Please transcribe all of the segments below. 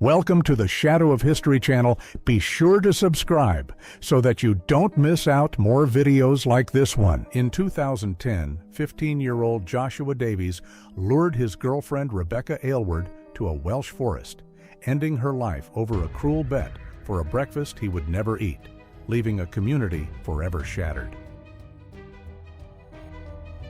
Welcome to the Shadow of History channel. Be sure to subscribe so that you don't miss out more videos like this one. In 2010, 15-year-old Joshua Davies lured his girlfriend Rebecca Aylward to a Welsh forest, ending her life over a cruel bet for a breakfast he would never eat, leaving a community forever shattered.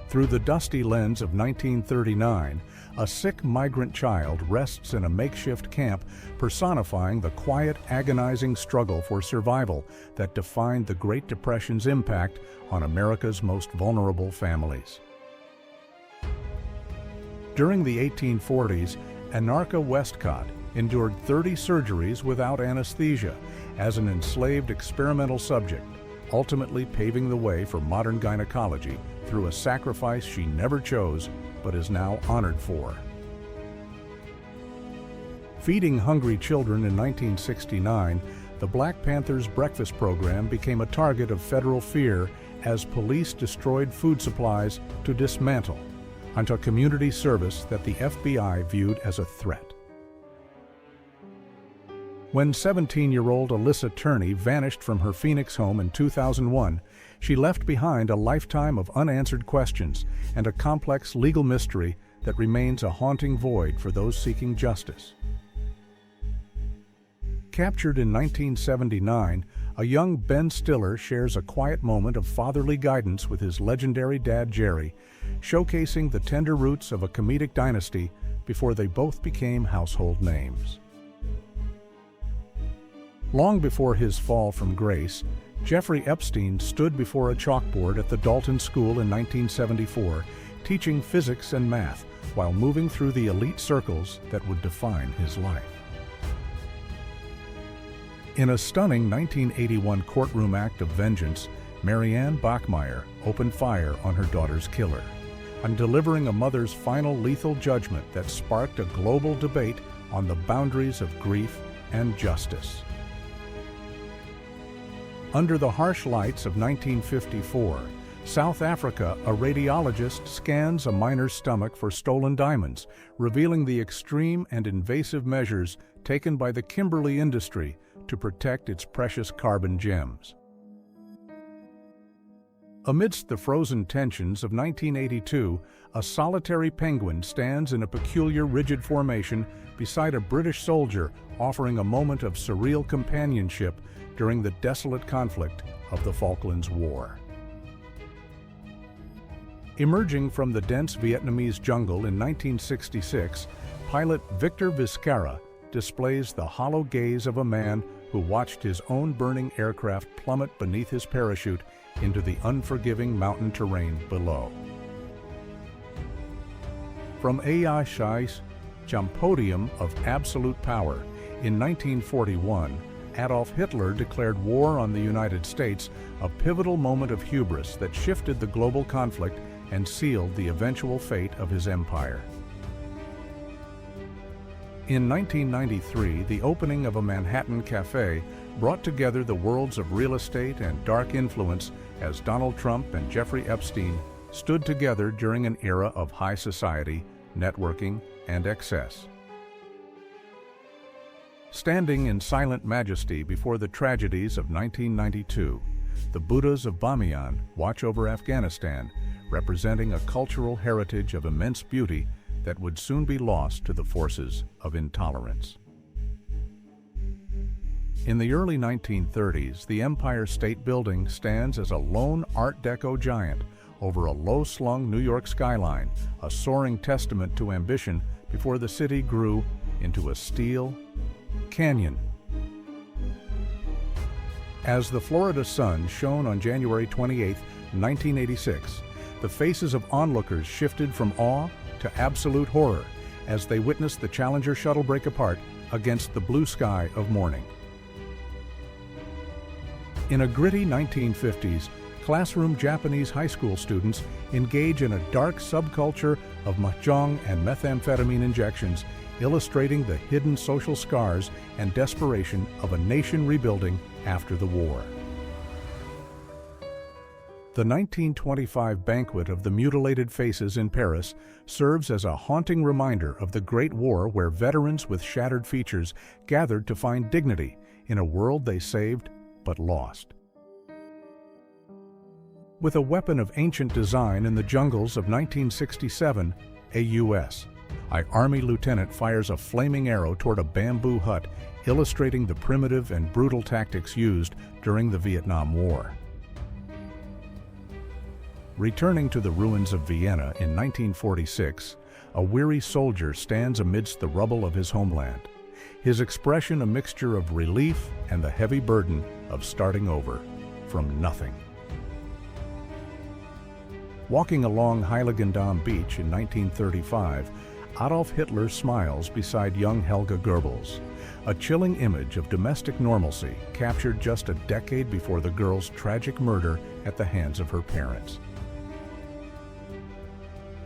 Through the dusty lens of 1939, a sick migrant child rests in a makeshift camp, personifying the quiet, agonizing struggle for survival that defined the Great Depression's impact on America's most vulnerable families. During the 1840s, Anarcha Westcott endured 30 surgeries without anesthesia as an enslaved experimental subject, ultimately paving the way for modern gynecology through a sacrifice she never chose but is now honored for. Feeding hungry children in 1969, the Black Panthers breakfast program became a target of federal fear as police destroyed food supplies to dismantle onto community service that the FBI viewed as a threat. When 17-year-old Alyssa Turney vanished from her Phoenix home in 2001, she left behind a lifetime of unanswered questions and a complex legal mystery that remains a haunting void for those seeking justice. Captured in 1979, a young Ben Stiller shares a quiet moment of fatherly guidance with his legendary dad Jerry, showcasing the tender roots of a comedic dynasty before they both became household names. Long before his fall from grace, Jeffrey Epstein stood before a chalkboard at the Dalton School in 1974, teaching physics and math while moving through the elite circles that would define his life. In a stunning 1981 courtroom act of vengeance, Marianne Bachmeier opened fire on her daughter's killer, and delivering a mother's final lethal judgment that sparked a global debate on the boundaries of grief and justice. Under the harsh lights of 1954, South Africa, a radiologist scans a miner's stomach for stolen diamonds, revealing the extreme and invasive measures taken by the Kimberley industry to protect its precious carbon gems. Amidst the frozen tensions of 1982, a solitary penguin stands in a peculiar rigid formation beside a British soldier, offering a moment of surreal companionship during the desolate conflict of the Falklands War. Emerging from the dense Vietnamese jungle in 1966, pilot Victor Vizcarra displays the hollow gaze of a man who watched his own burning aircraft plummet beneath his parachute into the unforgiving mountain terrain below. From Ayashai's Podium of Absolute Power in 1941, Adolf Hitler declared war on the United States, a pivotal moment of hubris that shifted the global conflict and sealed the eventual fate of his empire. In 1993, the opening of a Manhattan cafe brought together the worlds of real estate and dark influence as Donald Trump and Jeffrey Epstein stood together during an era of high society, networking, and excess. Standing in silent majesty before the tragedies of 1992, the Buddhas of Bamiyan watch over Afghanistan, representing a cultural heritage of immense beauty that would soon be lost to the forces of intolerance. In the early 1930s, the Empire State Building stands as a lone Art Deco giant over a low-slung New York skyline, a soaring testament to ambition before the city grew into a steel canyon. As the Florida sun shone on January 28, 1986, the faces of onlookers shifted from awe to absolute horror as they witnessed the Challenger shuttle break apart against the blue sky of morning. In a gritty 1950s, classroom Japanese high school students engage in a dark subculture of mahjong and methamphetamine injections, illustrating the hidden social scars and desperation of a nation rebuilding after the war. The 1925 Banquet of the Mutilated Faces in Paris serves as a haunting reminder of the Great War, where veterans with shattered features gathered to find dignity in a world they saved but lost. With a weapon of ancient design in the jungles of 1967, a U.S. Army lieutenant fires a flaming arrow toward a bamboo hut, illustrating the primitive and brutal tactics used during the Vietnam War. Returning to the ruins of Vienna in 1946, a weary soldier stands amidst the rubble of his homeland, his expression a mixture of relief and the heavy burden of starting over from nothing. Walking along Heiligendamm Beach in 1935, Adolf Hitler smiles beside young Helga Goebbels, a chilling image of domestic normalcy captured just a decade before the girl's tragic murder at the hands of her parents.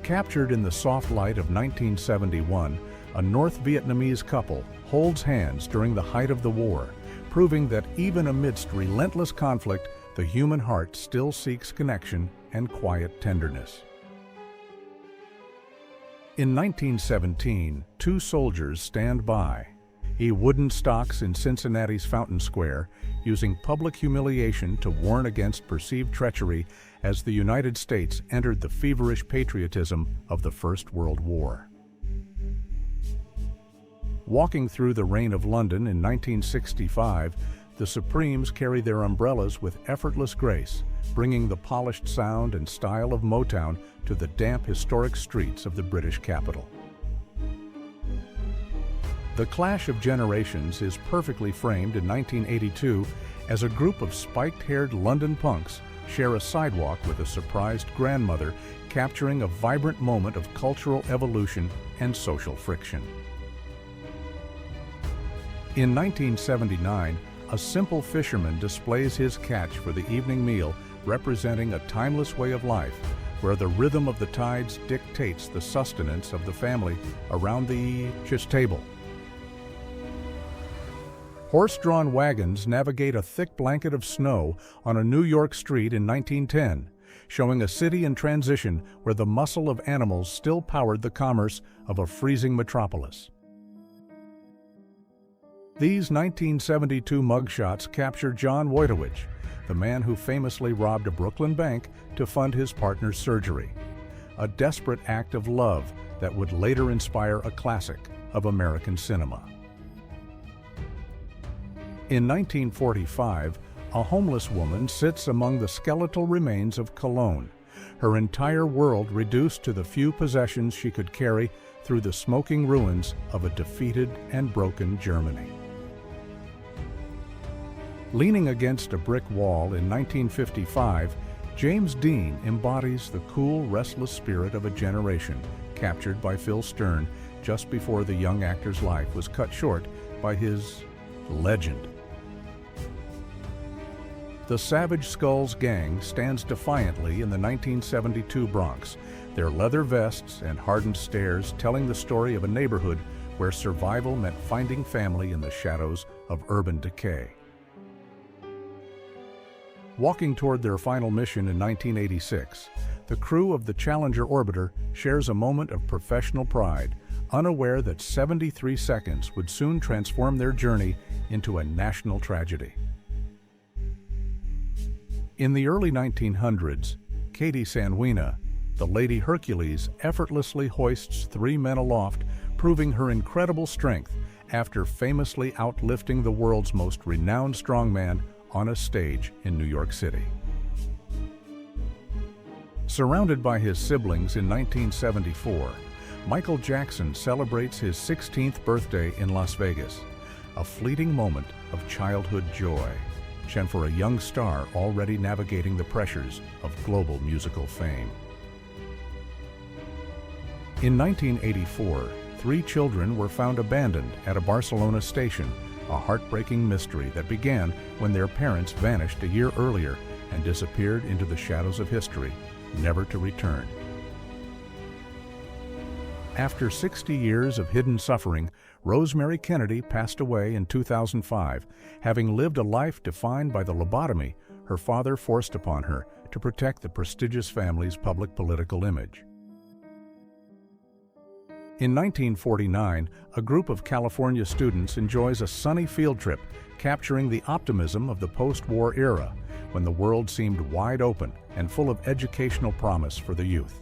Captured in the soft light of 1971, a North Vietnamese couple holds hands during the height of the war, proving that even amidst relentless conflict, the human heart still seeks connection and quiet tenderness. In 1917, two soldiers stand by, wooden stocks in Cincinnati's Fountain Square, using public humiliation to warn against perceived treachery as the United States entered the feverish patriotism of the First World War. Walking through the rain of London in 1965, the Supremes carry their umbrellas with effortless grace, bringing the polished sound and style of Motown to the damp, historic streets of the British capital. The Clash of Generations is perfectly framed in 1982 as a group of spiked-haired London punks share a sidewalk with a surprised grandmother, capturing a vibrant moment of cultural evolution and social friction. In 1979, a simple fisherman displays his catch for the evening meal, representing a timeless way of life where the rhythm of the tides dictates the sustenance of the family around the table. Horse-drawn wagons navigate a thick blanket of snow on a New York street in 1910, showing a city in transition where the muscle of animals still powered the commerce of a freezing metropolis. These 1972 mugshots capture John Wojtowicz, the man who famously robbed a Brooklyn bank to fund his partner's surgery, a desperate act of love that would later inspire a classic of American cinema. In 1945, a homeless woman sits among the skeletal remains of Cologne, her entire world reduced to the few possessions she could carry through the smoking ruins of a defeated and broken Germany. Leaning against a brick wall in 1955, James Dean embodies the cool, restless spirit of a generation captured by Phil Stern just before the young actor's life was cut short by his legend. The Savage Skulls gang stands defiantly in the 1972 Bronx, their leather vests and hardened stares telling the story of a neighborhood where survival meant finding family in the shadows of urban decay. Walking toward their final mission in 1986, the crew of the Challenger orbiter shares a moment of professional pride, unaware that 73 seconds would soon transform their journey into a national tragedy. In the early 1900s, Katie Sanwina, the Lady Hercules, effortlessly hoists 3 men aloft, proving her incredible strength after famously outlifting the world's most renowned strongman on a stage in New York City. Surrounded by his siblings in 1974, Michael Jackson celebrates his 16th birthday in Las Vegas, a fleeting moment of childhood joy, and for a young star already navigating the pressures of global musical fame. In 1984, 3 children were found abandoned at a Barcelona station, a heartbreaking mystery that began when their parents vanished a year earlier and disappeared into the shadows of history, never to return. After 60 years of hidden suffering, Rosemary Kennedy passed away in 2005, having lived a life defined by the lobotomy her father forced upon her to protect the prestigious family's public political image. In 1949, a group of California students enjoys a sunny field trip, capturing the optimism of the post-war era, when the world seemed wide open and full of educational promise for the youth.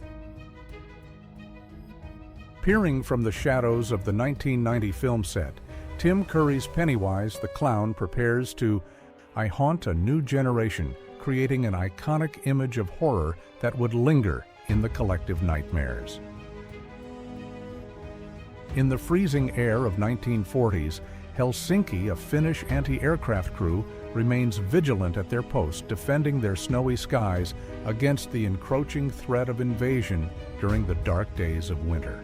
Peering from the shadows of the 1990 film set, Tim Curry's Pennywise the Clown prepares to haunt a new generation, creating an iconic image of horror that would linger in the collective nightmares. In the freezing air of 1940s, Helsinki, a Finnish anti-aircraft crew, remains vigilant at their post, defending their snowy skies against the encroaching threat of invasion during the dark days of winter.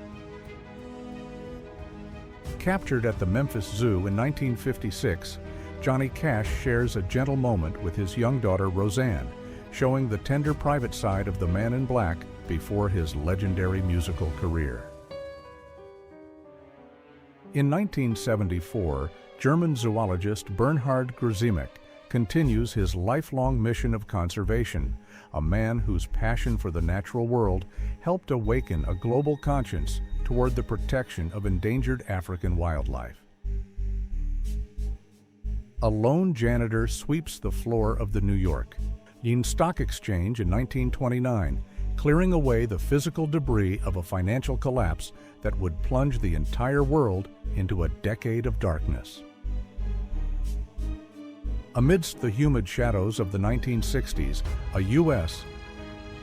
Captured at the Memphis Zoo in 1956, Johnny Cash shares a gentle moment with his young daughter Roseanne, showing the tender private side of the Man in Black before his legendary musical career. In 1974, German zoologist Bernhard Grzimek continues his lifelong mission of conservation, a man whose passion for the natural world helped awaken a global conscience toward the protection of endangered African wildlife. A lone janitor sweeps the floor of the New York Stock Exchange in 1929, clearing away the physical debris of a financial collapse that would plunge the entire world into a decade of darkness. Amidst the humid shadows of the 1960s, a U.S.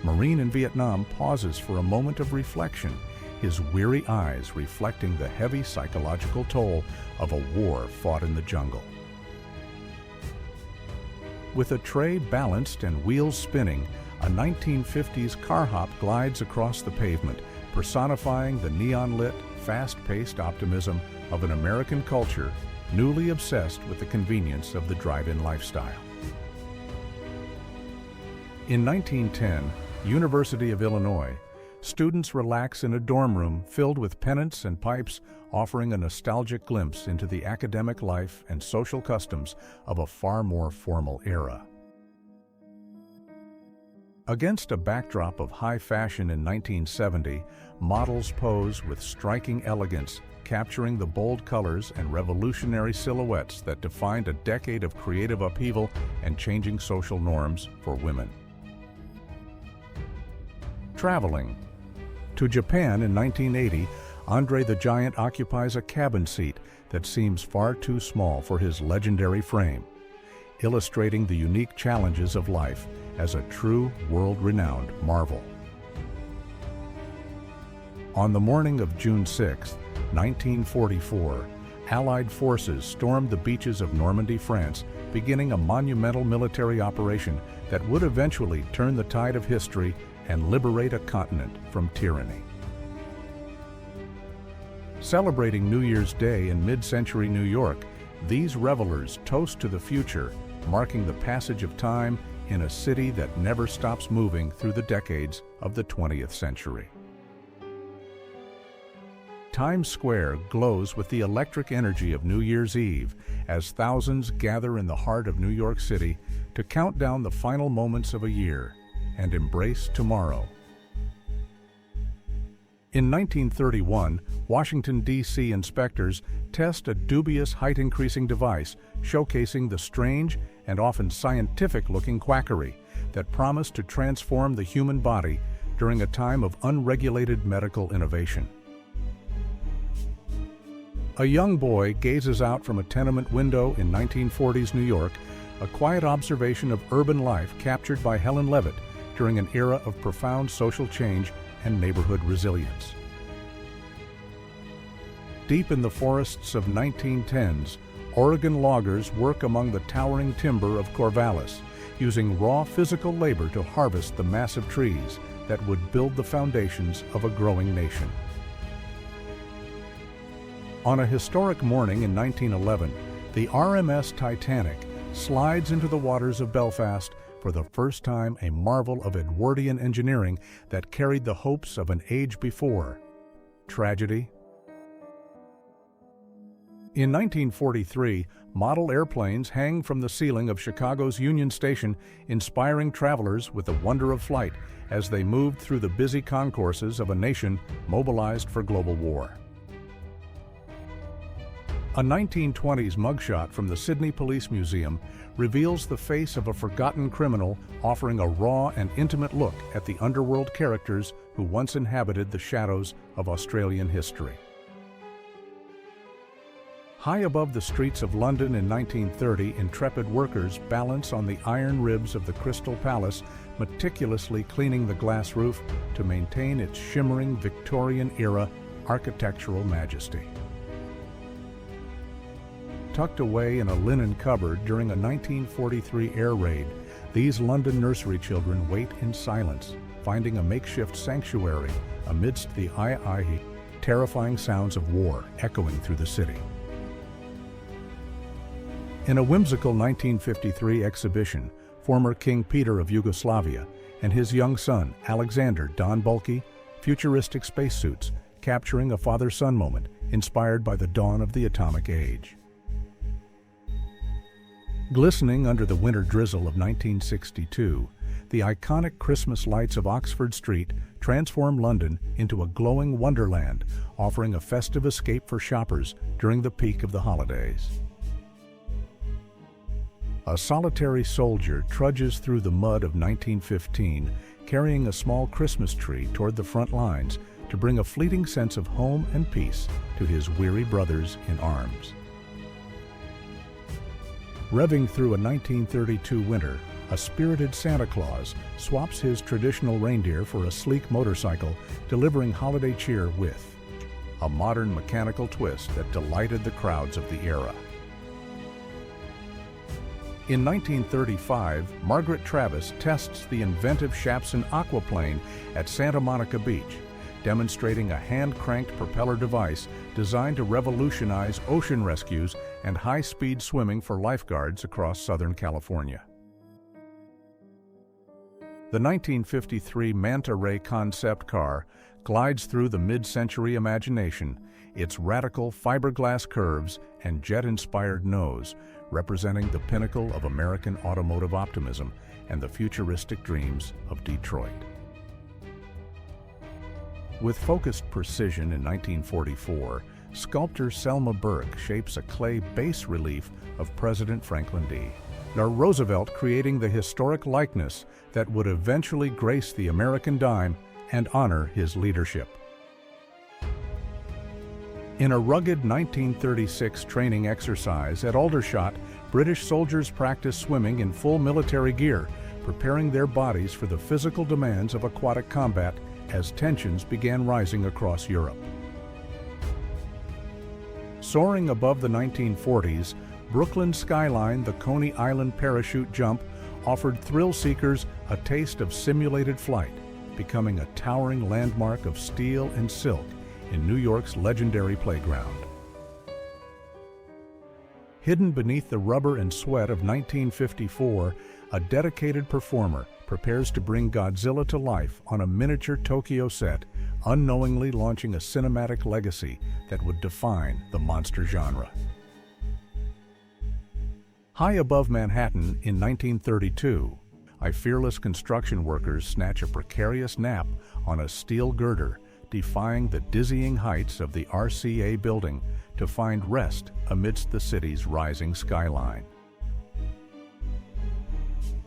Marine in Vietnam pauses for a moment of reflection, his weary eyes reflecting the heavy psychological toll of a war fought in the jungle. With a tray balanced and wheels spinning, a 1950s car hop glides across the pavement, personifying the neon-lit, fast-paced optimism of an American culture newly obsessed with the convenience of the drive-in lifestyle. In 1910, University of Illinois, students relax in a dorm room filled with pennants and pipes, offering a nostalgic glimpse into the academic life and social customs of a far more formal era. Against a backdrop of high fashion in 1970, models pose with striking elegance, capturing the bold colors and revolutionary silhouettes that defined a decade of creative upheaval and changing social norms for women. Traveling. To Japan in 1980, Andre the Giant occupies a cabin seat that seems far too small for his legendary frame, illustrating the unique challenges of life as a true world-renowned marvel. On the morning of June 6, 1944, Allied forces stormed the beaches of Normandy, France, beginning a monumental military operation that would eventually turn the tide of history and liberate a continent from tyranny. Celebrating New Year's Day in mid-century New York, these revelers toast to the future, marking the passage of time in a city that never stops moving through the decades of the 20th century. Times Square glows with the electric energy of New Year's Eve as thousands gather in the heart of New York City to count down the final moments of a year and embrace tomorrow. In 1931, Washington, D.C. inspectors test a dubious height-increasing device showcasing the strange and often scientific-looking quackery that promised to transform the human body during a time of unregulated medical innovation. A young boy gazes out from a tenement window in 1940s New York, a quiet observation of urban life captured by Helen Levitt during an era of profound social change and neighborhood resilience. Deep in the forests of 1910s, Oregon loggers work among the towering timber of Corvallis, using raw physical labor to harvest the massive trees that would build the foundations of a growing nation. On a historic morning in 1911, the RMS Titanic slides into the waters of Belfast, for the first time a marvel of Edwardian engineering that carried the hopes of an age before. Tragedy. In 1943, model airplanes hang from the ceiling of Chicago's Union Station, inspiring travelers with the wonder of flight as they moved through the busy concourses of a nation mobilized for global war. A 1920s mugshot from the Sydney Police Museum reveals the face of a forgotten criminal, offering a raw and intimate look at the underworld characters who once inhabited the shadows of Australian history. High above the streets of London in 1930, intrepid workers balance on the iron ribs of the Crystal Palace, meticulously cleaning the glass roof to maintain its shimmering Victorian-era architectural majesty. Tucked away in a linen cupboard during a 1943 air raid, these London nursery children wait in silence, finding a makeshift sanctuary amidst the terrifying sounds of war echoing through the city. In a whimsical 1953 exhibition, former King Peter of Yugoslavia and his young son, Alexander, don bulky, futuristic spacesuits, capturing a father-son moment inspired by the dawn of the atomic age. Glistening under the winter drizzle of 1962, the iconic Christmas lights of Oxford Street transform London into a glowing wonderland, offering a festive escape for shoppers during the peak of the holidays. A solitary soldier trudges through the mud of 1915, carrying a small Christmas tree toward the front lines to bring a fleeting sense of home and peace to his weary brothers in arms. Revving through a 1932 winter, a spirited Santa Claus swaps his traditional reindeer for a sleek motorcycle, delivering holiday cheer with a modern mechanical twist that delighted the crowds of the era. In 1935, Margaret Travis tests the inventive Shapson aquaplane at Santa Monica Beach, demonstrating a hand-cranked propeller device designed to revolutionize ocean rescues and high-speed swimming for lifeguards across Southern California. The 1953 Manta Ray concept car glides through the mid-century imagination, its radical fiberglass curves and jet-inspired nose representing the pinnacle of American automotive optimism and the futuristic dreams of Detroit. With focused precision in 1944, sculptor Selma Burke shapes a clay bas-relief of President Franklin D. Roosevelt, creating the historic likeness that would eventually grace the American dime and honor his leadership. In a rugged 1936 training exercise at Aldershot, British soldiers practiced swimming in full military gear, preparing their bodies for the physical demands of aquatic combat as tensions began rising across Europe. Soaring above the 1940s, Brooklyn's skyline, the Coney Island parachute jump, offered thrill-seekers a taste of simulated flight, becoming a towering landmark of steel and silk in New York's legendary playground. Hidden beneath the rubber and sweat of 1954, a dedicated performer prepares to bring Godzilla to life on a miniature Tokyo set, unknowingly launching a cinematic legacy that would define the monster genre. High above Manhattan in 1932, fearless construction workers snatch a precarious nap on a steel girder, defying the dizzying heights of the RCA building to find rest amidst the city's rising skyline.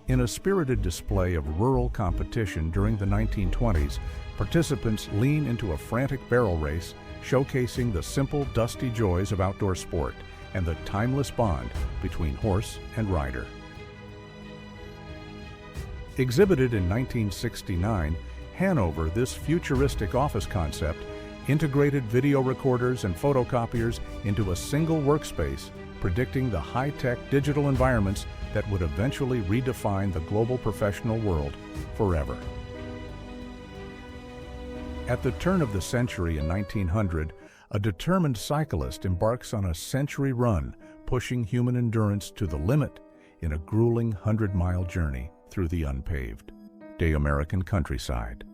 In a spirited display of rural competition during the 1920s, participants lean into a frantic barrel race, showcasing the simple, dusty joys of outdoor sport and the timeless bond between horse and rider. Exhibited in 1969, Hanover, this futuristic office concept, integrated video recorders and photocopiers into a single workspace, predicting the high-tech digital environments that would eventually redefine the global professional world forever. At the turn of the century in 1900, a determined cyclist embarks on a century run, pushing human endurance to the limit in a grueling 100-mile journey through the unpaved American countryside.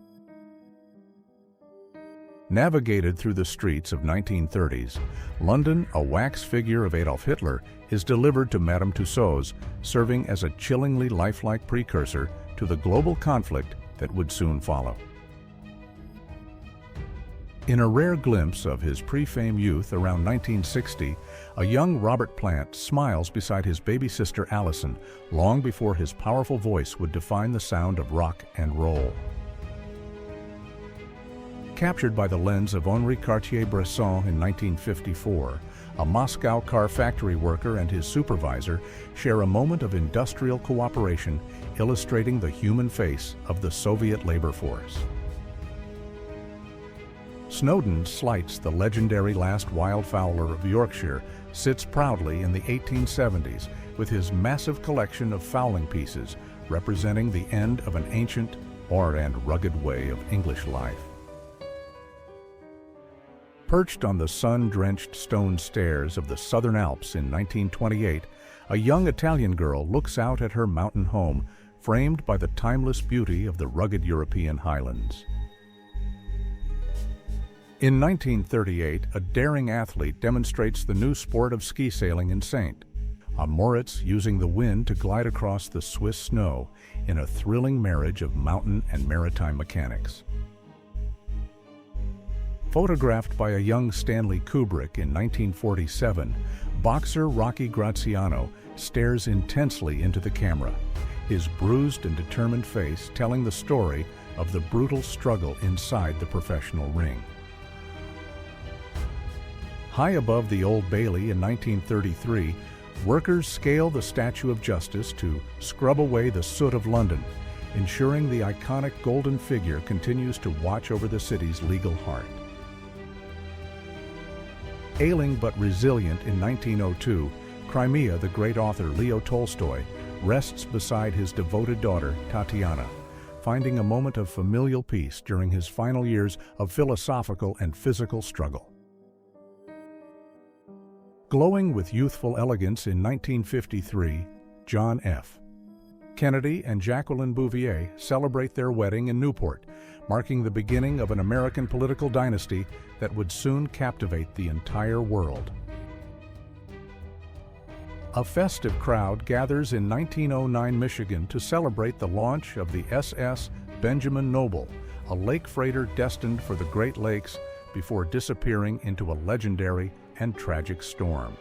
Navigated through the streets of 1930s, London, a wax figure of Adolf Hitler, is delivered to Madame Tussauds, serving as a chillingly lifelike precursor to the global conflict that would soon follow. In a rare glimpse of his pre-fame youth around 1960, a young Robert Plant smiles beside his baby sister Allison long before his powerful voice would define the sound of rock and roll. Captured by the lens of Henri Cartier-Bresson in 1954, a Moscow car factory worker and his supervisor share a moment of industrial cooperation, illustrating the human face of the Soviet labor force. Snowdon Slights, the legendary last wildfowler of Yorkshire, sits proudly in the 1870s with his massive collection of fowling pieces, representing the end of an ancient and rugged way of English life. Perched on the sun-drenched stone stairs of the Southern Alps in 1928, a young Italian girl looks out at her mountain home, framed by the timeless beauty of the rugged European Highlands. In 1938, a daring athlete demonstrates the new sport of ski sailing in Saint, a Moritz using the wind to glide across the Swiss snow in a thrilling marriage of mountain and maritime mechanics. Photographed by a young Stanley Kubrick in 1947, boxer Rocky Graziano stares intensely into the camera, his bruised and determined face telling the story of the brutal struggle inside the professional ring. High above the Old Bailey in 1933, workers scale the Statue of Justice to scrub away the soot of London, ensuring the iconic golden figure continues to watch over the city's legal heart. Ailing but resilient in 1902, Crimea, the great author Leo Tolstoy, rests beside his devoted daughter, Tatiana, finding a moment of familial peace during his final years of philosophical and physical struggle. Glowing with youthful elegance in 1953, John F. Kennedy and Jacqueline Bouvier celebrate their wedding in Newport, marking the beginning of an American political dynasty that would soon captivate the entire world. A festive crowd gathers in 1909 Michigan to celebrate the launch of the SS Benjamin Noble, a lake freighter destined for the Great Lakes before disappearing into a legendary and tragic storm.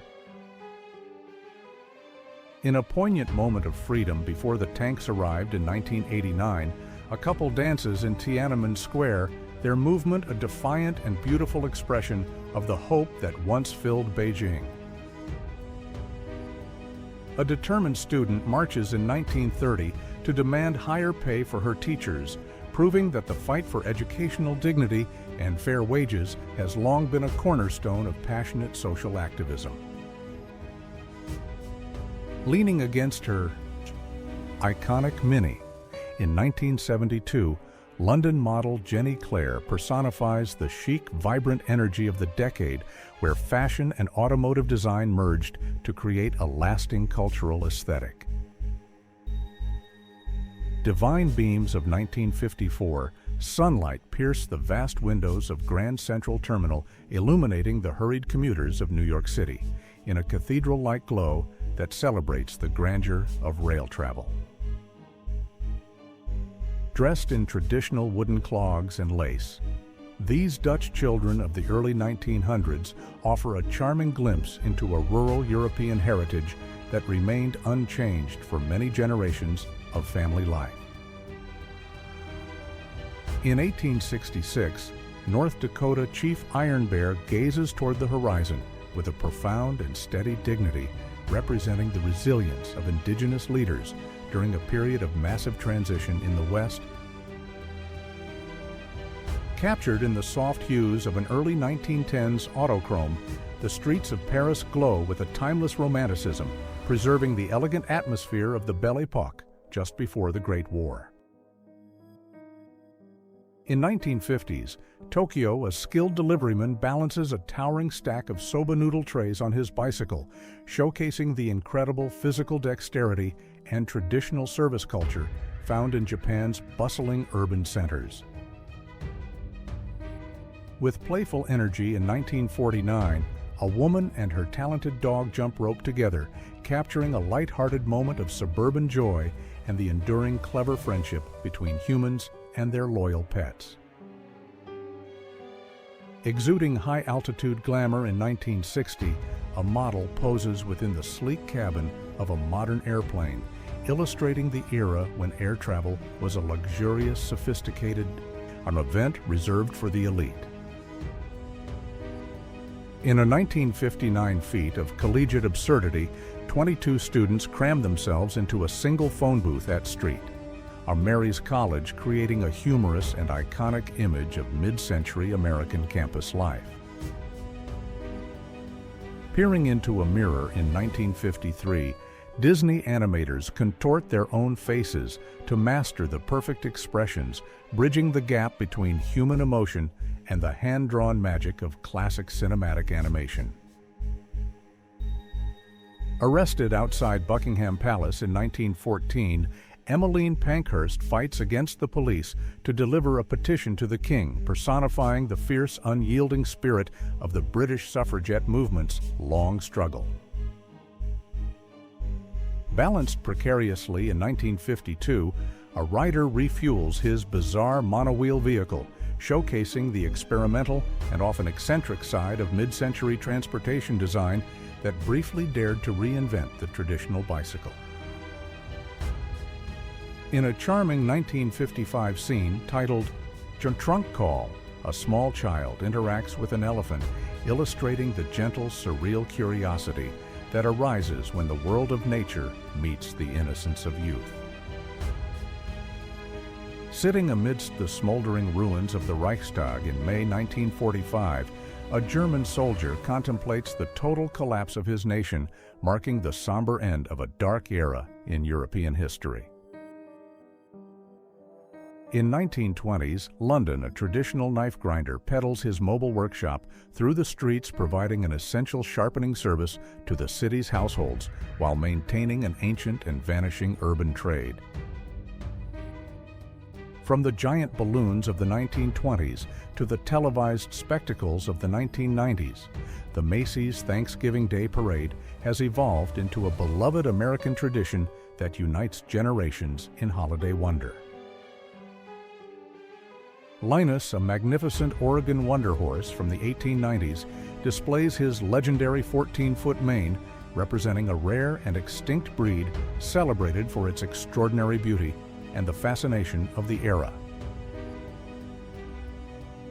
In a poignant moment of freedom before the tanks arrived in 1989, a couple dances in Tiananmen Square, their movement a defiant and beautiful expression of the hope that once filled Beijing. A determined student marches in 1930 to demand higher pay for her teachers, proving that the fight for educational dignity and fair wages has long been a cornerstone of passionate social activism. Leaning against her iconic Mini, in 1972, London model Jenny Clare personifies the chic, vibrant energy of the decade where fashion and automotive design merged to create a lasting cultural aesthetic. Divine beams of 1954, sunlight pierced the vast windows of Grand Central Terminal, illuminating the hurried commuters of New York City in a cathedral-like glow that celebrates the grandeur of rail travel. Dressed in traditional wooden clogs and lace, these Dutch children of the early 1900s offer a charming glimpse into a rural European heritage that remained unchanged for many generations of family life. In 1866, North Dakota Chief Iron Bear gazes toward the horizon with a profound and steady dignity, representing the resilience of indigenous leaders during a period of massive transition in the West. Captured in the soft hues of an early 1910s autochrome, the streets of Paris glow with a timeless romanticism, preserving the elegant atmosphere of the Belle Époque just before the Great War. In 1950s, Tokyo, a skilled deliveryman balances a towering stack of soba noodle trays on his bicycle, showcasing the incredible physical dexterity and traditional service culture found in Japan's bustling urban centers. With playful energy in 1949, a woman and her talented dog jump rope together, capturing a light-hearted moment of suburban joy and the enduring clever friendship between humans and their loyal pets. Exuding high-altitude glamour in 1960, a model poses within the sleek cabin of a modern airplane, illustrating the era when air travel was a luxurious, sophisticated, an event reserved for the elite. In a 1959 feat of collegiate absurdity, 22 students crammed themselves into a single phone booth at Street, a Mary's College, creating a humorous and iconic image of mid-century American campus life. Peering into a mirror in 1953, Disney animators contort their own faces to master the perfect expressions, bridging the gap between human emotion and the hand-drawn magic of classic cinematic animation. Arrested outside Buckingham Palace in 1914, Emmeline Pankhurst fights against the police to deliver a petition to the king, personifying the fierce, unyielding spirit of the British suffragette movement's long struggle. Balanced precariously in 1952, a rider refuels his bizarre monowheel vehicle, showcasing the experimental and often eccentric side of mid-century transportation design that briefly dared to reinvent the traditional bicycle. In a charming 1955 scene titled "Trunk Call," a small child interacts with an elephant, illustrating the gentle, surreal curiosity that arises when the world of nature meets the innocence of youth. Sitting amidst the smoldering ruins of the Reichstag in May 1945, a German soldier contemplates the total collapse of his nation, marking the somber end of a dark era in European history. In 1920s, London, a traditional knife grinder, peddles his mobile workshop through the streets, providing an essential sharpening service to the city's households while maintaining an ancient and vanishing urban trade. From the giant balloons of the 1920s to the televised spectacles of the 1990s, the Macy's Thanksgiving Day Parade has evolved into a beloved American tradition that unites generations in holiday wonder. Linus, a magnificent Oregon Wonder Horse from the 1890s, displays his legendary 14-foot mane, representing a rare and extinct breed celebrated for its extraordinary beauty and the fascination of the era.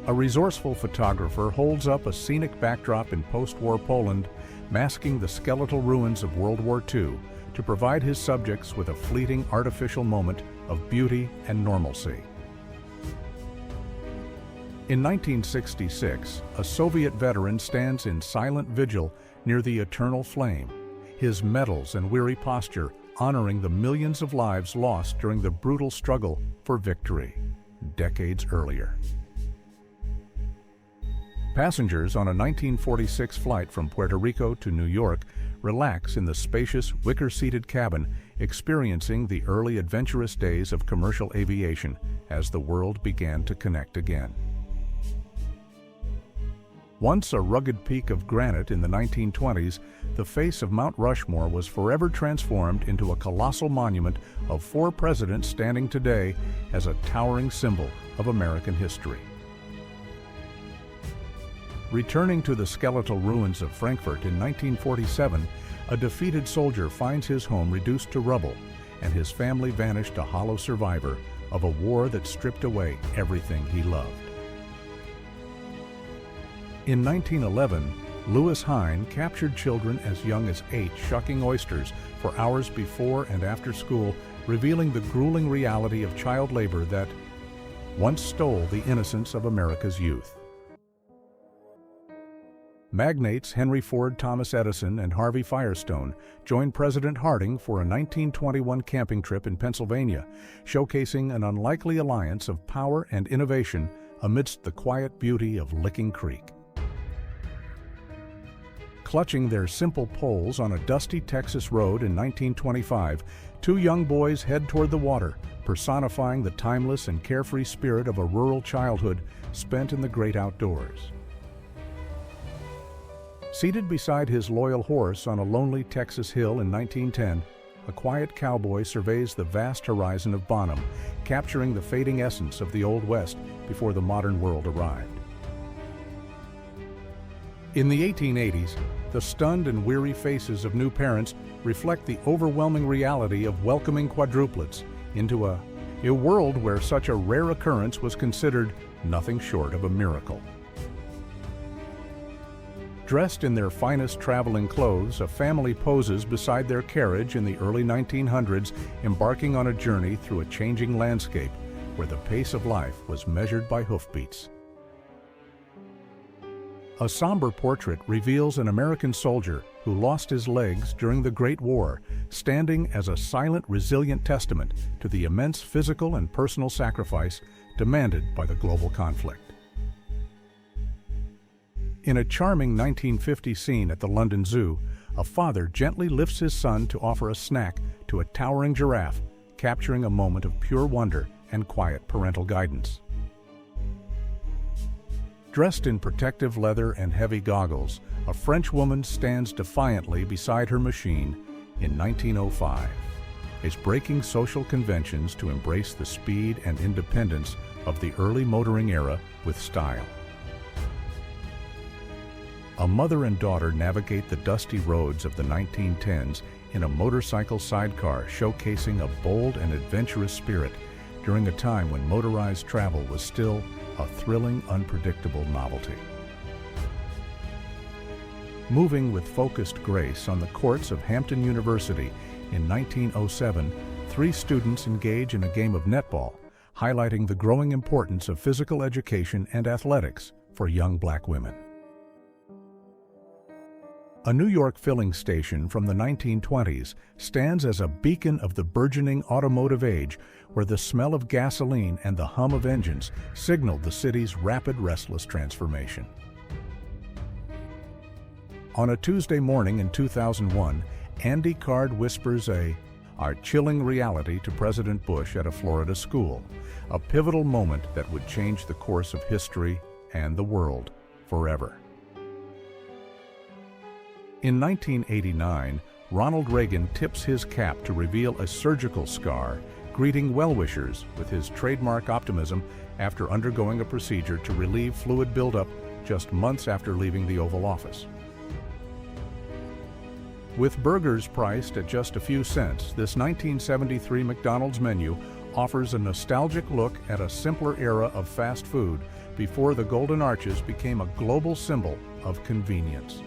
A resourceful photographer holds up a scenic backdrop in post-war Poland, masking the skeletal ruins of World War II, to provide his subjects with a fleeting artificial moment of beauty and normalcy. In 1966, a Soviet veteran stands in silent vigil near the eternal flame, his medals and weary posture honoring the millions of lives lost during the brutal struggle for victory decades earlier. Passengers on a 1946 flight from Puerto Rico to New York relax in the spacious, wicker-seated cabin, experiencing the early adventurous days of commercial aviation as the world began to connect again. Once a rugged peak of granite in the 1920s, the face of Mount Rushmore was forever transformed into a colossal monument of 4 presidents standing today as a towering symbol of American history. Returning to the skeletal ruins of Frankfurt in 1947, a defeated soldier finds his home reduced to rubble and his family vanished, a hollow survivor of a war that stripped away everything he loved. In 1911, Lewis Hine captured children as young as 8 shucking oysters for hours before and after school, revealing the grueling reality of child labor that once stole the innocence of America's youth. Magnates Henry Ford, Thomas Edison, and Harvey Firestone joined President Harding for a 1921 camping trip in Pennsylvania, showcasing an unlikely alliance of power and innovation amidst the quiet beauty of Licking Creek. Clutching their simple poles on a dusty Texas road in 1925, two young boys head toward the water, personifying the timeless and carefree spirit of a rural childhood spent in the great outdoors. Seated beside his loyal horse on a lonely Texas hill in 1910, a quiet cowboy surveys the vast horizon of Bonham, capturing the fading essence of the Old West before the modern world arrived. In the 1880s, the stunned and weary faces of new parents reflect the overwhelming reality of welcoming quadruplets into a world where such a rare occurrence was considered nothing short of a miracle. Dressed in their finest traveling clothes, a family poses beside their carriage in the early 1900s, embarking on a journey through a changing landscape where the pace of life was measured by hoofbeats. A somber portrait reveals an American soldier who lost his legs during the Great War, standing as a silent, resilient testament to the immense physical and personal sacrifice demanded by the global conflict. In a charming 1950 scene at the London Zoo, a father gently lifts his son to offer a snack to a towering giraffe, capturing a moment of pure wonder and quiet parental guidance. Dressed in protective leather and heavy goggles, a French woman stands defiantly beside her machine in 1905, is breaking social conventions to embrace the speed and independence of the early motoring era with style. A mother and daughter navigate the dusty roads of the 1910s in a motorcycle sidecar, showcasing a bold and adventurous spirit during a time when motorized travel was still a thrilling, unpredictable novelty. Moving with focused grace on the courts of Hampton University in 1907, three students engage in a game of netball, highlighting the growing importance of physical education and athletics for young black women. A New York filling station from the 1920s stands as a beacon of the burgeoning automotive age, where the smell of gasoline and the hum of engines signaled the city's rapid, restless transformation. On a Tuesday morning in 2001, Andy Card whispers our chilling reality to President Bush at a Florida school, a pivotal moment that would change the course of history and the world forever. In 1989, Ronald Reagan tips his cap to reveal a surgical scar, greeting well-wishers with his trademark optimism after undergoing a procedure to relieve fluid buildup just months after leaving the Oval Office. With burgers priced at just a few cents, this 1973 McDonald's menu offers a nostalgic look at a simpler era of fast food before the Golden Arches became a global symbol of convenience.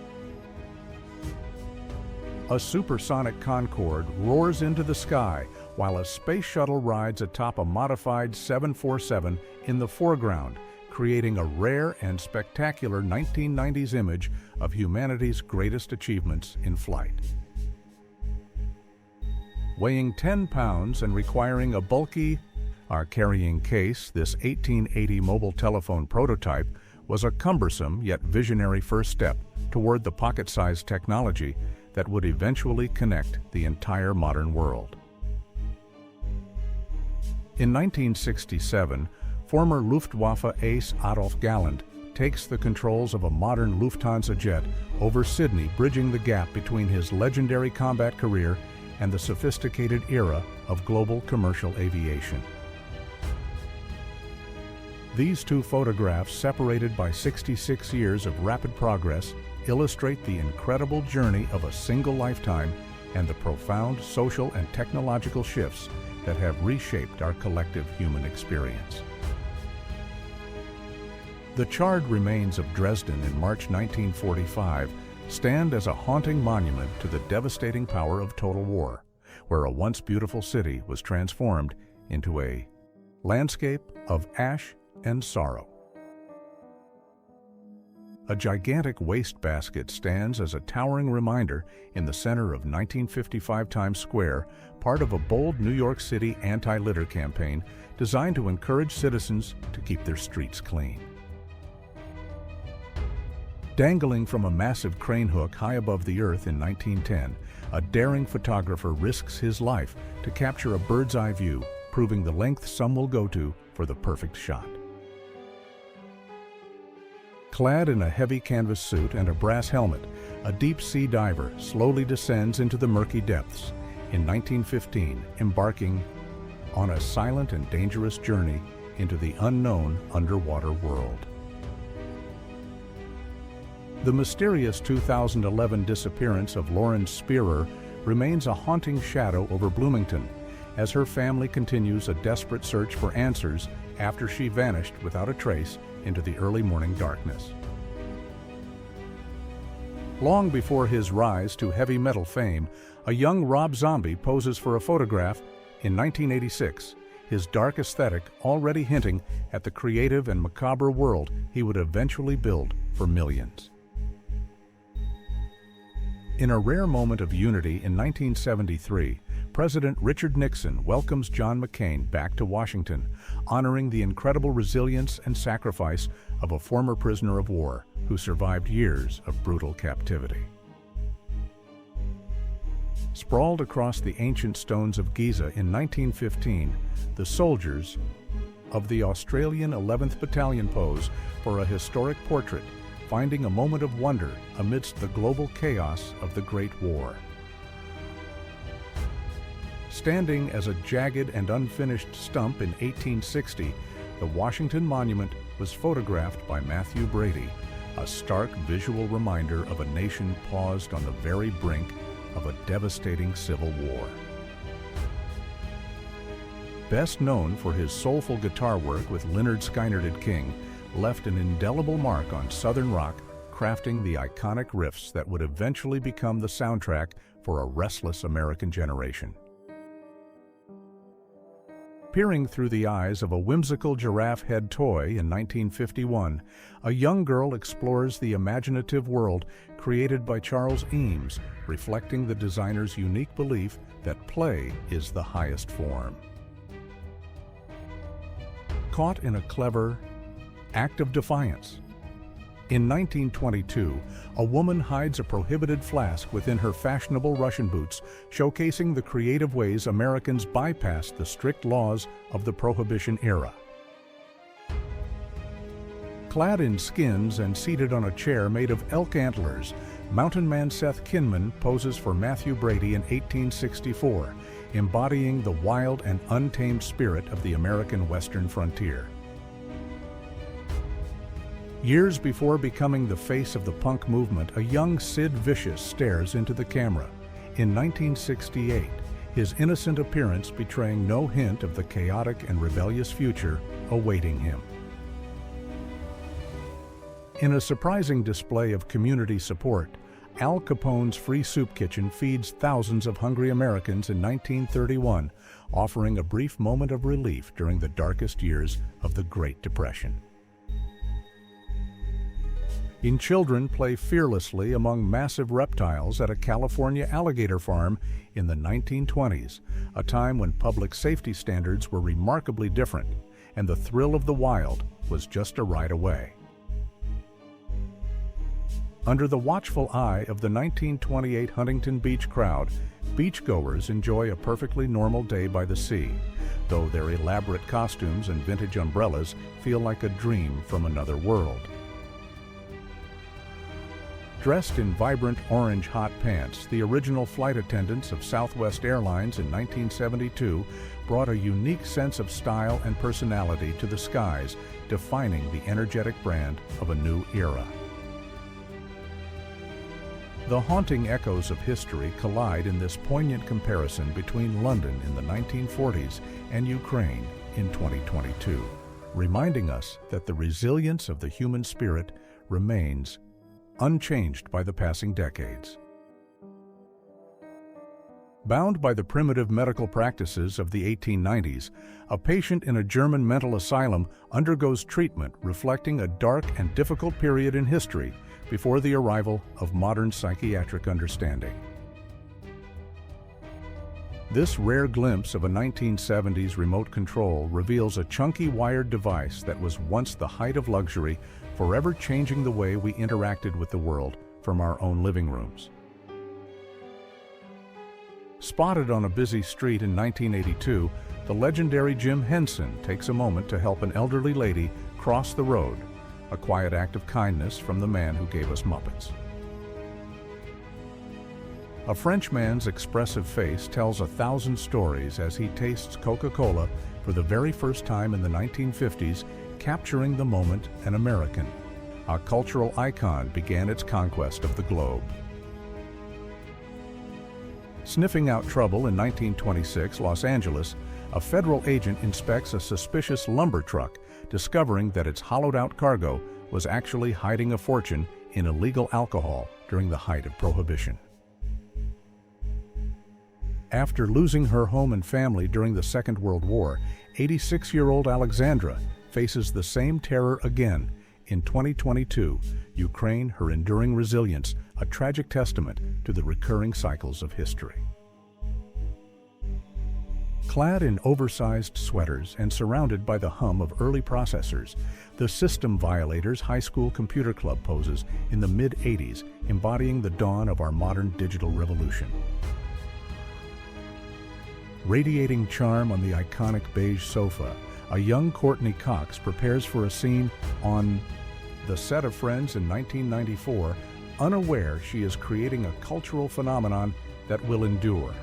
A supersonic Concorde roars into the sky while a space shuttle rides atop a modified 747 in the foreground, creating a rare and spectacular 1990s image of humanity's greatest achievements in flight. Weighing 10 pounds and requiring a bulky carrying case, this 1880 mobile telephone prototype was a cumbersome yet visionary first step toward the pocket-sized technology that would eventually connect the entire modern world. In 1967, former Luftwaffe ace Adolf Galland takes the controls of a modern Lufthansa jet over Sydney, bridging the gap between his legendary combat career and the sophisticated era of global commercial aviation. These two photographs, separated by 66 years of rapid progress, illustrate the incredible journey of a single lifetime and the profound social and technological shifts that have reshaped our collective human experience. The charred remains of Dresden in March 1945 stand as a haunting monument to the devastating power of total war, where a once beautiful city was transformed into a landscape of ash and sorrow. A gigantic wastebasket stands as a towering reminder in the center of 1955 Times Square, part of a bold New York City anti-litter campaign designed to encourage citizens to keep their streets clean. Dangling from a massive crane hook high above the earth in 1910, a daring photographer risks his life to capture a bird's-eye view, proving the length some will go to for the perfect shot. Clad in a heavy canvas suit and a brass helmet, a deep-sea diver slowly descends into the murky depths, in 1915, embarking on a silent and dangerous journey into the unknown underwater world. The mysterious 2011 disappearance of Lauren Spearer remains a haunting shadow over Bloomington, as her family continues a desperate search for answers after she vanished without a trace into the early morning darkness. Long before his rise to heavy metal fame, a young Rob Zombie poses for a photograph in 1986, his dark aesthetic already hinting at the creative and macabre world he would eventually build for millions. In a rare moment of unity in 1973, President Richard Nixon welcomes John McCain back to Washington, honoring the incredible resilience and sacrifice of a former prisoner of war who survived years of brutal captivity. Sprawled across the ancient stones of Giza in 1915, the soldiers of the Australian 11th Battalion pose for a historic portrait, finding a moment of wonder amidst the global chaos of the Great War. Standing as a jagged and unfinished stump in 1860, the Washington Monument was photographed by Matthew Brady, a stark visual reminder of a nation paused on the very brink of a devastating civil war. Best known for his soulful guitar work with Lynyrd Skynyrd King, left an indelible mark on Southern rock, crafting the iconic riffs that would eventually become the soundtrack for a restless American generation. Peering through the eyes of a whimsical giraffe head toy in 1951, a young girl explores the imaginative world created by Charles Eames, reflecting the designer's unique belief that play is the highest form. Caught in a clever act of defiance. In 1922, a woman hides a prohibited flask within her fashionable Russian boots, showcasing the creative ways Americans bypassed the strict laws of the Prohibition era. Clad in skins and seated on a chair made of elk antlers, mountain man Seth Kinman poses for Matthew Brady in 1864, embodying the wild and untamed spirit of the American Western frontier. Years before becoming the face of the punk movement, a young Sid Vicious stares into the camera. In 1968, his innocent appearance betraying no hint of the chaotic and rebellious future awaiting him. In a surprising display of community support, Al Capone's free soup kitchen feeds thousands of hungry Americans in 1931, offering a brief moment of relief during the darkest years of the Great Depression. Children play fearlessly among massive reptiles at a California alligator farm in the 1920s, a time when public safety standards were remarkably different, and the thrill of the wild was just a ride away. Under the watchful eye of the 1928 Huntington Beach crowd, beachgoers enjoy a perfectly normal day by the sea, though their elaborate costumes and vintage umbrellas feel like a dream from another world. Dressed in vibrant orange hot pants, the original flight attendants of Southwest Airlines in 1972 brought a unique sense of style and personality to the skies, defining the energetic brand of a new era. The haunting echoes of history collide in this poignant comparison between London in the 1940s and Ukraine in 2022, reminding us that the resilience of the human spirit remains unchanged by the passing decades. Bound by the primitive medical practices of the 1890s, a patient in a German mental asylum undergoes treatment reflecting a dark and difficult period in history before the arrival of modern psychiatric understanding. This rare glimpse of a 1970s remote control reveals a chunky wired device that was once the height of luxury, forever changing the way we interacted with the world from our own living rooms. Spotted on a busy street in 1982, the legendary Jim Henson takes a moment to help an elderly lady cross the road, a quiet act of kindness from the man who gave us Muppets. A Frenchman's expressive face tells 1,000 stories as he tastes Coca-Cola for the very first time in the 1950s, capturing the moment an American. A cultural icon began its conquest of the globe. Sniffing out trouble in 1926, Los Angeles, a federal agent inspects a suspicious lumber truck, discovering that its hollowed-out cargo was actually hiding a fortune in illegal alcohol during the height of Prohibition. After losing her home and family during the Second World War, 86-year-old Alexandra faces the same terror again. In 2022, Ukraine, her enduring resilience, a tragic testament to the recurring cycles of history. Clad in oversized sweaters and surrounded by the hum of early processors, the System Violators High School Computer Club poses in the mid-'80s, embodying the dawn of our modern digital revolution. Radiating charm on the iconic beige sofa, a young Courtney Cox prepares for a scene on the set of Friends in 1994, unaware she is creating a cultural phenomenon that will endure.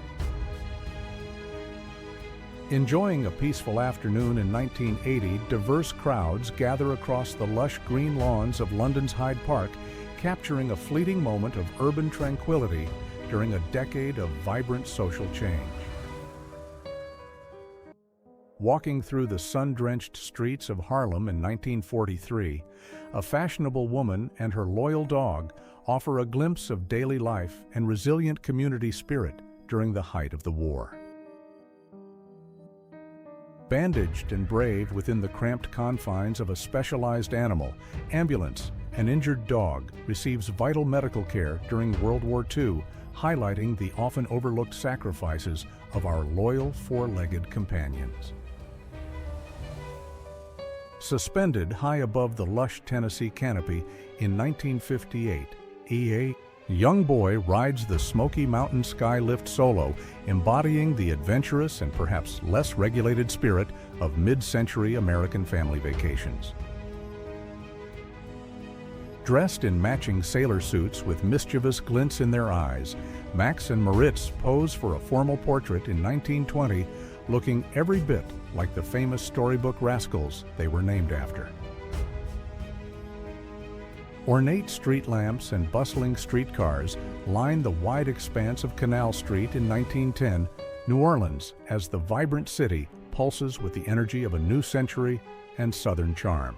Enjoying a peaceful afternoon in 1980, diverse crowds gather across the lush green lawns of London's Hyde Park, capturing a fleeting moment of urban tranquility during a decade of vibrant social change. Walking through the sun-drenched streets of Harlem in 1943, a fashionable woman and her loyal dog offer a glimpse of daily life and resilient community spirit during the height of the war. Bandaged and brave within the cramped confines of a specialized animal, Ambulance, an injured dog, receives vital medical care during World War II, highlighting the often overlooked sacrifices of our loyal four-legged companions. Suspended high above the lush Tennessee canopy in 1958, a young boy rides the Smoky Mountain Skylift solo, embodying the adventurous and perhaps less regulated spirit of mid-century American family vacations. Dressed in matching sailor suits with mischievous glints in their eyes, Max and Moritz pose for a formal portrait in 1920, looking every bit like the famous storybook rascals they were named after. Ornate street lamps and bustling streetcars line the wide expanse of Canal Street in 1910, New Orleans, as the vibrant city pulses with the energy of a new century and Southern charm.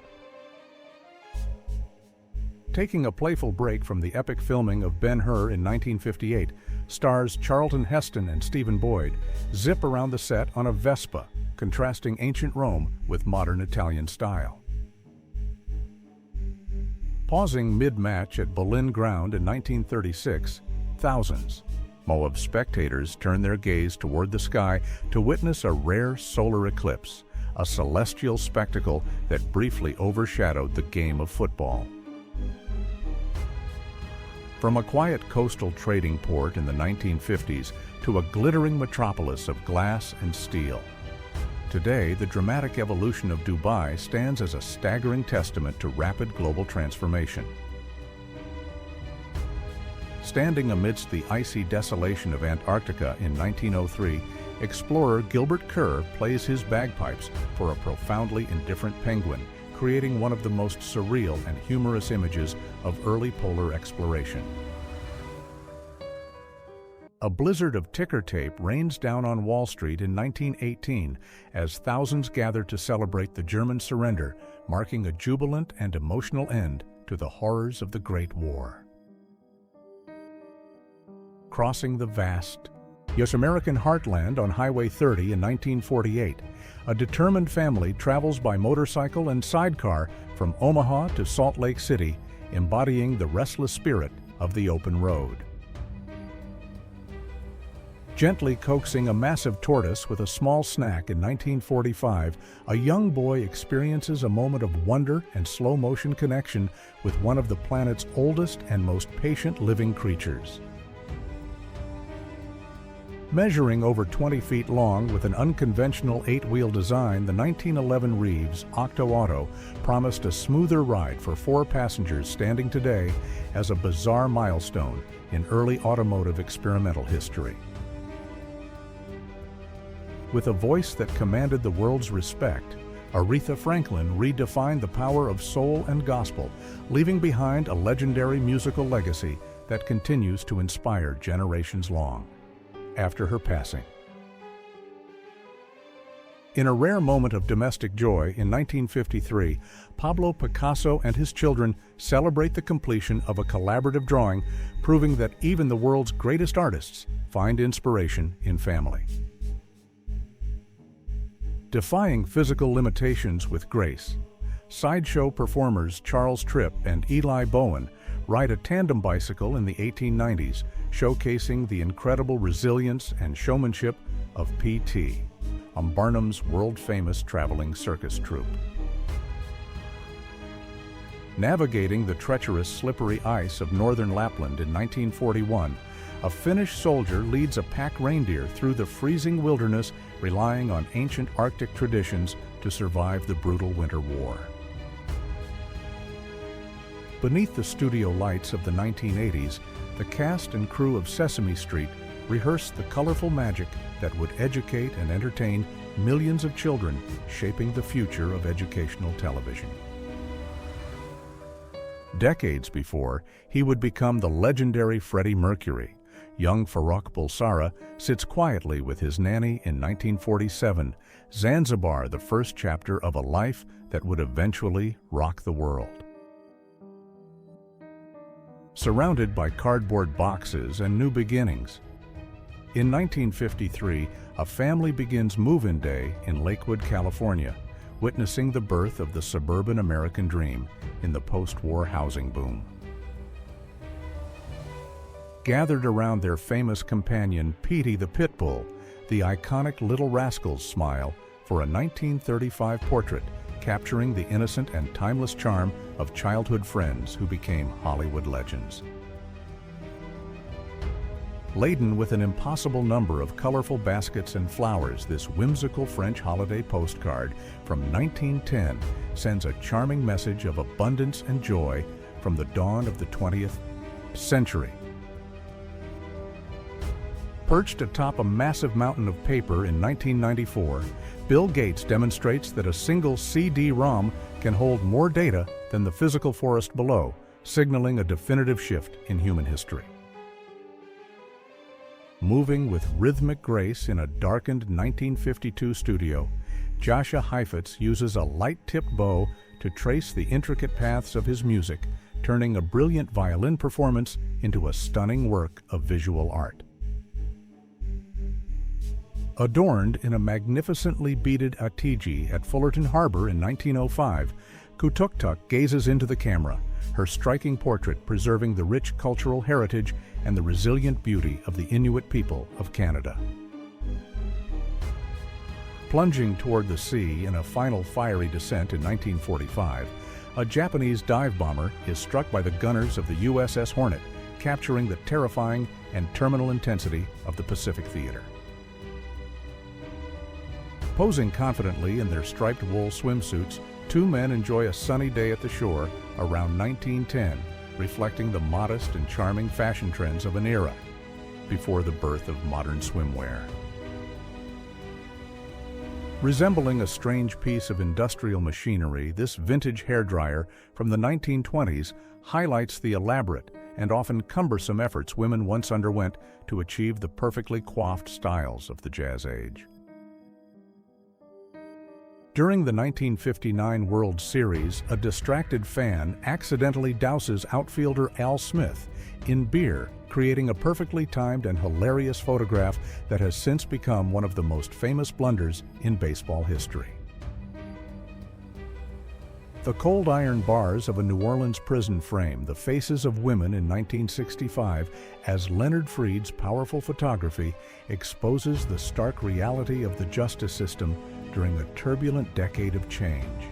Taking a playful break from the epic filming of Ben-Hur in 1958, stars Charlton Heston and Stephen Boyd zip around the set on a Vespa, contrasting ancient Rome with modern Italian style. Pausing mid-match at Boleyn Ground in 1936, thousands of spectators turn their gaze toward the sky to witness a rare solar eclipse, a celestial spectacle that briefly overshadowed the game of football. From a quiet coastal trading port in the 1950s to a glittering metropolis of glass and steel, today the dramatic evolution of Dubai stands as a staggering testament to rapid global transformation. Standing amidst the icy desolation of Antarctica in 1903, explorer Gilbert Kerr plays his bagpipes for a profoundly indifferent penguin, creating one of the most surreal and humorous images of early polar exploration. A blizzard of ticker tape rains down on Wall Street in 1918 as thousands gather to celebrate the German surrender, marking a jubilant and emotional end to the horrors of the Great War. Crossing the vast, U.S. American heartland on Highway 30 in 1948, a determined family travels by motorcycle and sidecar from Omaha to Salt Lake City, embodying the restless spirit of the open road. Gently coaxing a massive tortoise with a small snack in 1945, a young boy experiences a moment of wonder and slow-motion connection with one of the planet's oldest and most patient living creatures. Measuring over 20 feet long with an unconventional 8-wheel design, the 1911 Reeves Octo Auto promised a smoother ride for 4 passengers, standing today as a bizarre milestone in early automotive experimental history. With a voice that commanded the world's respect, Aretha Franklin redefined the power of soul and gospel, leaving behind a legendary musical legacy that continues to inspire generations long after her passing. In a rare moment of domestic joy in 1953, Pablo Picasso and his children celebrate the completion of a collaborative drawing, proving that even the world's greatest artists find inspiration in family. Defying physical limitations with grace, sideshow performers Charles Tripp and Eli Bowen ride a tandem bicycle in the 1890s, showcasing the incredible resilience and showmanship of P.T., Barnum's world-famous traveling circus troupe. Navigating the treacherous, slippery ice of northern Lapland in 1941, a Finnish soldier leads a pack reindeer through the freezing wilderness, relying on ancient Arctic traditions to survive the brutal winter war. Beneath the studio lights of the 1980s, the cast and crew of Sesame Street rehearsed the colorful magic that would educate and entertain millions of children, shaping the future of educational television. Decades before, he would become the legendary Freddie Mercury. Young Farrokh Bulsara sits quietly with his nanny in 1947, Zanzibar, the first chapter of a life that would eventually rock the world. Surrounded by cardboard boxes and new beginnings. In 1953, a family begins move-in day in Lakewood, California, witnessing the birth of the suburban American dream in the post-war housing boom. Gathered around their famous companion, Petey the Pit Bull, the iconic Little Rascals smile for a 1935 portrait capturing the innocent and timeless charm of childhood friends who became Hollywood legends. Laden with an impossible number of colorful baskets and flowers, this whimsical French holiday postcard from 1910 sends a charming message of abundance and joy from the dawn of the 20th century. Perched atop a massive mountain of paper in 1994, Bill Gates demonstrates that a single CD-ROM can hold more data than the physical forest below, signaling a definitive shift in human history. Moving with rhythmic grace in a darkened 1952 studio, Jascha Heifetz uses a light-tipped bow to trace the intricate paths of his music, turning a brilliant violin performance into a stunning work of visual art. Adorned in a magnificently beaded atiji at Fullerton Harbor in 1905, Kutuktuk gazes into the camera, her striking portrait preserving the rich cultural heritage and the resilient beauty of the Inuit people of Canada. Plunging toward the sea in a final fiery descent in 1945, a Japanese dive bomber is struck by the gunners of the USS Hornet, capturing the terrifying and terminal intensity of the Pacific Theater. Posing confidently in their striped wool swimsuits, 2 men enjoy a sunny day at the shore around 1910, reflecting the modest and charming fashion trends of an era before the birth of modern swimwear. Resembling a strange piece of industrial machinery, this vintage hairdryer from the 1920s highlights the elaborate and often cumbersome efforts women once underwent to achieve the perfectly coiffed styles of the Jazz Age. During the 1959 World Series, a distracted fan accidentally douses outfielder Al Smith in beer, creating a perfectly timed and hilarious photograph that has since become one of the most famous blunders in baseball history. The cold iron bars of a New Orleans prison frame the faces of women in 1965 as Leonard Freed's powerful photography exposes the stark reality of the justice system during a turbulent decade of change.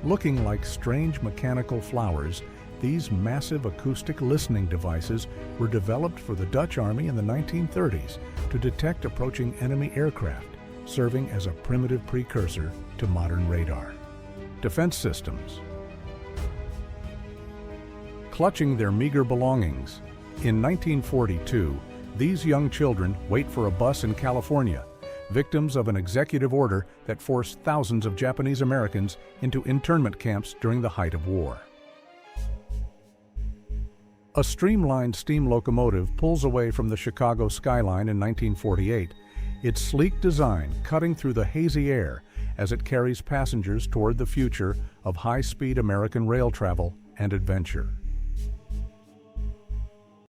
Looking like strange mechanical flowers, these massive acoustic listening devices were developed for the Dutch Army in the 1930s to detect approaching enemy aircraft, serving as a primitive precursor to modern radar. Defense systems. Clutching their meager belongings. In 1942, these young children wait for a bus in California, victims of an executive order that forced thousands of Japanese Americans into internment camps during the height of war. A streamlined steam locomotive pulls away from the Chicago skyline in 1948, its sleek design cutting through the hazy air as it carries passengers toward the future of high-speed American rail travel and adventure.